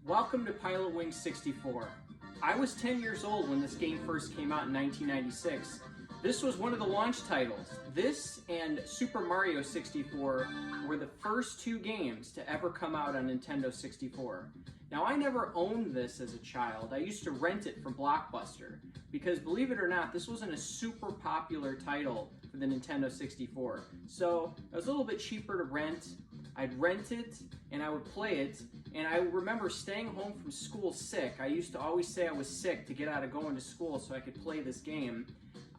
Welcome to Pilotwings 64. I was 10 years old when this game first came out in 1996. This was one of the launch titles. This and Super Mario 64 were the first two games to ever come out on Nintendo 64. Now, I never owned this as a child. I used to rent it from Blockbuster because, believe it or not, this wasn't a super popular title for the Nintendo 64. So it was a little bit cheaper to rent. I'd rent it and I would play it, and I remember staying home from school sick. I used to always say I was sick to get out of going to school so I could play this game.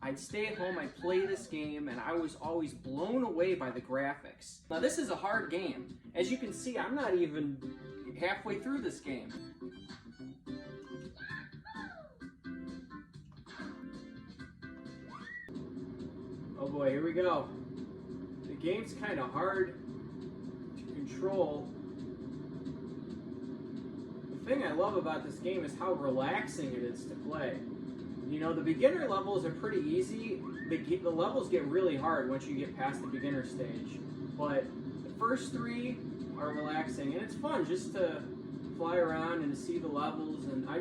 I'd stay at home, I'd play this game, and I was always blown away by the graphics. Now, this is a hard game. As you can see, I'm not even halfway through this game. Oh boy, here we go. The game's kind of hard to control. The thing I love about this game is how relaxing it is to play. You know, the beginner levels are pretty easy. The levels get really hard once you get past the beginner stage. But the first three are relaxing, and it's fun just to fly around and to see the levels. And I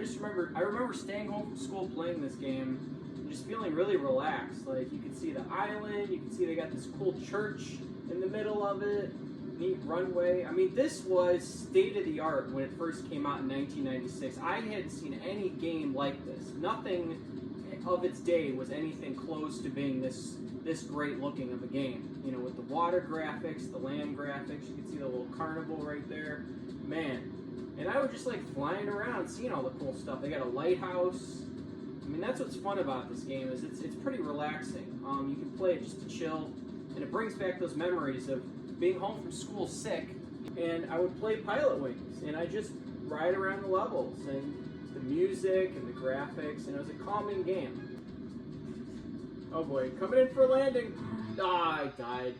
remember staying home from school playing this game and just feeling really relaxed. Like, you can see the island, you can see they got this cool church in the middle of it, neat runway. I mean, this was state of the art when it first came out in 1996. I hadn't seen any game like this. Nothing of its day was anything close to being this great looking of a game. You know, with the water graphics, the land graphics, you can see the little carnival right there. Man. And I was just like flying around, seeing all the cool stuff. They got a lighthouse. I mean, that's what's fun about this game, is it's pretty relaxing. You can play it just to chill, and it brings back those memories of being home from school sick, and I would play Pilotwings, and I just ride around the levels, and the music and the graphics, and it was a calming game. Oh boy, coming in for a landing. Ah, I died.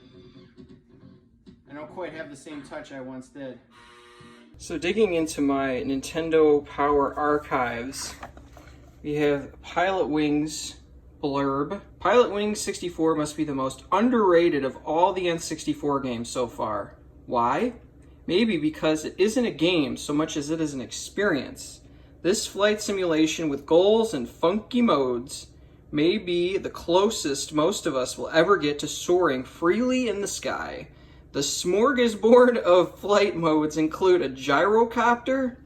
I don't quite have the same touch I once did. So digging into my Nintendo Power archives, we have Pilotwings blurb. Pilotwings 64 must be the most underrated of all the N64 games so far. Why? Maybe because it isn't a game so much as it is an experience. This flight simulation with goals and funky modes may be the closest most of us will ever get to soaring freely in the sky. The smorgasbord of flight modes include a gyrocopter,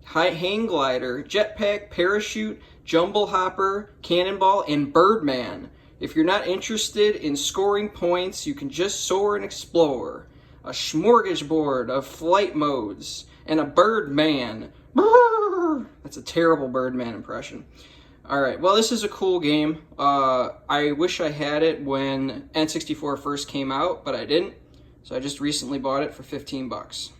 hang glider, jetpack, parachute, jumble hopper, cannonball, and Birdman. If you're not interested in scoring points, you can just soar and explore. A smorgasbord of flight modes and a Birdman. That's a terrible Birdman impression. Alright, well, this is a cool game. I wish I had it when N64 first came out, but I didn't. So I just recently bought it for $15.